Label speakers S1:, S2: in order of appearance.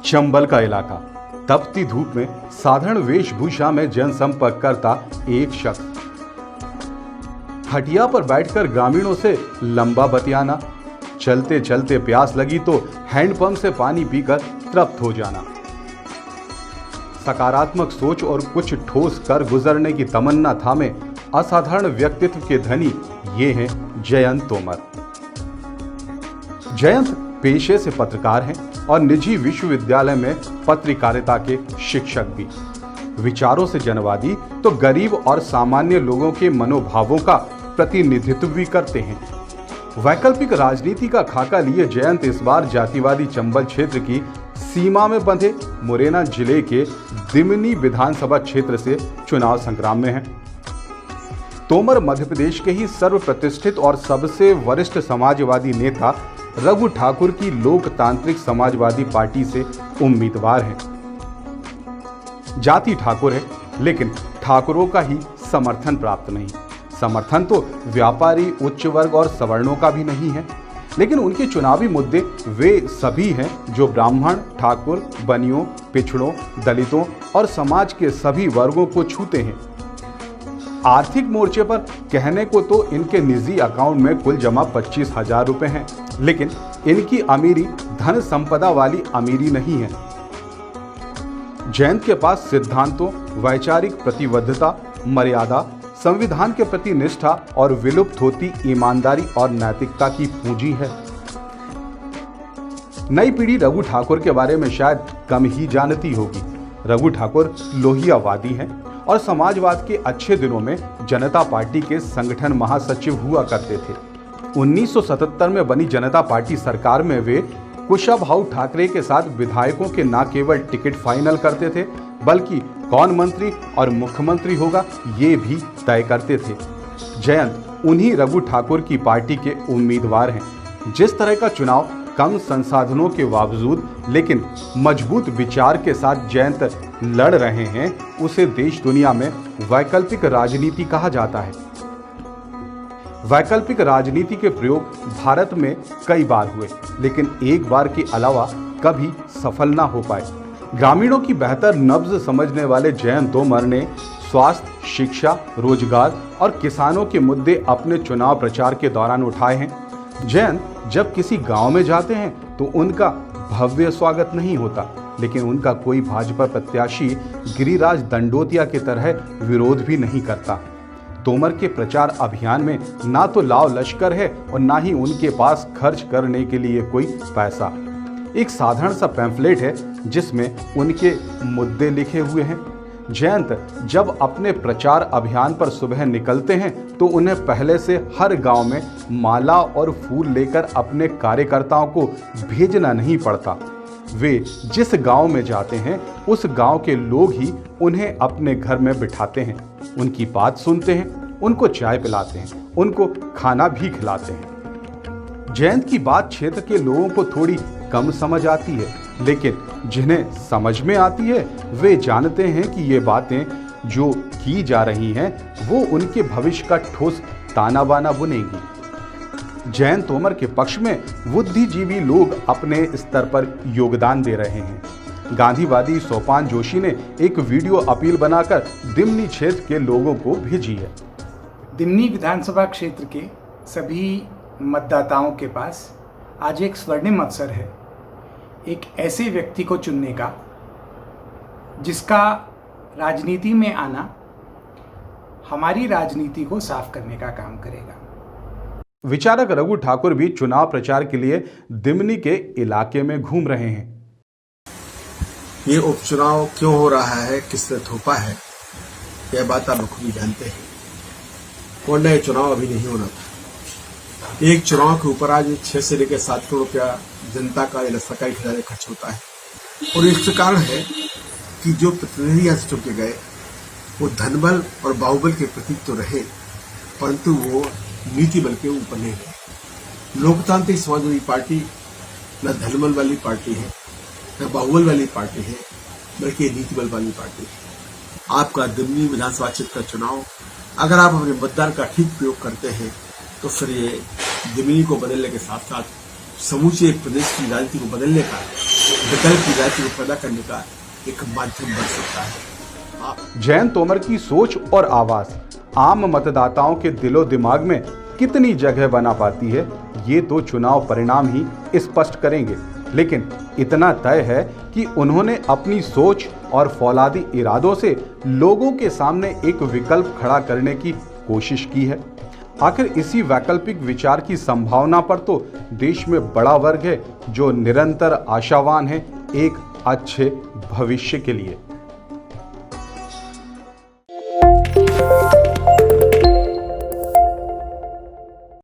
S1: चंबल का इलाका, तपती धूप में साधारण वेशभूषा में जनसंपर्क करता एक शख्स। खटिया पर बैठकर ग्रामीणों से लंबा बतियाना, चलते चलते प्यास लगी तो हैंडपंप से पानी पीकर तृप्त हो जाना। सकारात्मक सोच और कुछ ठोस कर गुजरने की तमन्ना थामे असाधारण व्यक्तित्व के धनी ये हैं जयंत तोमर। जयंत पेशे से पत्रकार हैं और निजी विश्वविद्यालय में पत्रकारिता के शिक्षक भी। विचारों से जनवादी तो गरीब और सामान्य लोगों के मनोभावों का प्रतिनिधित्व भी करते हैं। वैकल्पिक राजनीति का खाका लिए जयंत इस बार जातिवादी चंबल क्षेत्र की सीमा में बंधे मुरैना जिले के दिमनी विधानसभा क्षेत्र से चुनाव संग्राम में हैं। तोमर मध्य प्रदेश के ही सर्वप्रतिष्ठित और सबसे वरिष्ठ समाजवादी नेता रघु ठाकुर की लोकतांत्रिक समाजवादी पार्टी से उम्मीदवार हैं। जाति ठाकुर है, लेकिन ठाकुरों का ही समर्थन प्राप्त नहीं। समर्थन तो व्यापारी, उच्च वर्ग और सवर्णों का भी नहीं है, लेकिन उनके चुनावी मुद्दे वे सभी हैं जो ब्राह्मण, ठाकुर, बनियों, पिछड़ों, दलितों और समाज के सभी वर्गों को छूते हैं। आर्थिक मोर्चे पर कहने को तो इनके निजी अकाउंट में कुल जमा 25,000 रुपए हैं, लेकिन इनकी अमीरी धन संपदा वाली अमीरी नहीं है। जयंत के पास सिद्धांतों, वैचारिक प्रतिबद्धता, मर्यादा, संविधान के प्रति निष्ठा और विलुप्त होती ईमानदारी और नैतिकता की पूंजी है। नई पीढ़ी रघु ठाकुर के बारे में शायद कम ही जानती होगी। रघु ठाकुर लोहियावादी हैं और समाजवाद के अच्छे दिनों में जनता पार्टी के संगठन महासचिव हुआ करते थे। 1977 में बनी जनता पार्टी सरकार में वे कुशाभाऊ ठाकरे के साथ विधायकों के न केवल टिकट फाइनल करते थे, बल्कि कौन मंत्री और मुख्यमंत्री होगा ये भी तय करते थे। जयंत उन्हीं रघु ठाकुर की पार्टी के उम्मीदवार हैं। जिस तरह का चुनाव कम संसाधनों के बावजूद लेकिन मजबूत विचार के साथ जयंत लड़ रहे हैं, उसे देश दुनिया में वैकल्पिक राजनीति कहा जाता है। वैकल्पिक राजनीति के प्रयोग भारत में कई बार हुए, लेकिन एक बार के अलावा कभी सफल ना हो पाए। ग्रामीणों की बेहतर नब्ज समझने वाले जयंत तोमर ने स्वास्थ्य, शिक्षा, रोजगार और किसानों के मुद्दे अपने चुनाव प्रचार के दौरान उठाए हैं। जयंत जब किसी गांव में जाते हैं तो उनका भव्य स्वागत नहीं होता, लेकिन उनका कोई भाजपा प्रत्याशी गिरिराज दंडोतिया की तरह विरोध भी नहीं करता। तोमर के प्रचार अभियान में ना तो लाव लश्कर है और ना ही उनके पास खर्च करने के लिए कोई पैसा। एक साधारण सा पैम्फलेट है जिसमें उनके मुद्दे लिखे हुए हैं। जयंत जब अपने प्रचार अभियान पर सुबह निकलते हैं तो उन्हें पहले से हर गांव में माला और फूल लेकर अपने कार्यकर्ताओं को भेजना नहीं पड़ता। वे जिस गांव में जाते हैं उस गांव के लोग ही उन्हें अपने घर में बिठाते हैं, उनकी बात सुनते हैं, उनको चाय पिलाते हैं, उनको खाना भी खिलाते हैं। जयंत की बात क्षेत्र के लोगों को थोड़ी कम समझ आती है, लेकिन जिन्हें समझ में आती है वे जानते हैं कि ये बातें जो की जा रही हैं वो उनके भविष्य का ठोस ताना बाना बुनेगी। जयंत तोमर के पक्ष में बुद्धिजीवी लोग अपने स्तर पर योगदान दे रहे हैं। गांधीवादी सोपान जोशी ने एक वीडियो अपील बनाकर दिमनी क्षेत्र के लोगों को भेजी है।
S2: दिमनी विधानसभा क्षेत्र के सभी मतदाताओं के पास आज एक स्वर्णिम अवसर है, एक ऐसे व्यक्ति को चुनने का जिसका राजनीति में आना हमारी राजनीति को साफ करने का काम करेगा।
S1: विचारक रघु ठाकुर भी चुनाव प्रचार के लिए दिमनी के इलाके में घूम रहे हैं।
S3: ये उपचुनाव क्यों हो रहा है, किसने थोपा है, यह बात आप भी जानते हैं। वरना ये चुनाव अभी नहीं होना था। एक चुनाव के ऊपर आज 6 से लेकर 7 करोड़ रुपया जनता का या सरकारी खजाने खर्च होता है, और इसके कारण है कि जो प्रतिनिधि यहाँ से चुन के गए वो धनबल और बाहुबल के प्रतीक तो रहे, परंतु वो नीति बल के ऊपर नहीं रहे। लोकतांत्रिक समाजवादी पार्टी न धनबल वाली पार्टी है, न बाहुबल वाली पार्टी है, बल्कि नीति बल वाली पार्टी है। आपका दिमनी विधानसभा क्षेत्र का चुनाव अगर आप अपने मतदान का ठीक प्रयोग करते हैं तो फिर ये दिमनी को बदलने के साथ साथ समूचे प्रदेश की राजनीति को बदलने का विकल्प की राजनीति को पैदा करने का एक माध्यम बन सकता है।
S1: जयंत तोमर की सोच और आवाज आम मतदाताओं के दिलो दिमाग में कितनी जगह बना पाती है, ये तो चुनाव परिणाम ही स्पष्ट करेंगे। लेकिन इतना तय है कि उन्होंने अपनी सोच और फौलादी इरादों से लोगों के सामने एक विकल्प खड़ा करने की कोशिश की है। आखिर इसी वैकल्पिक विचार की संभावना पर तो देश में बड़ा वर्ग है जो निरंतर आशावान है एक अच्छे भविष्य के लिए।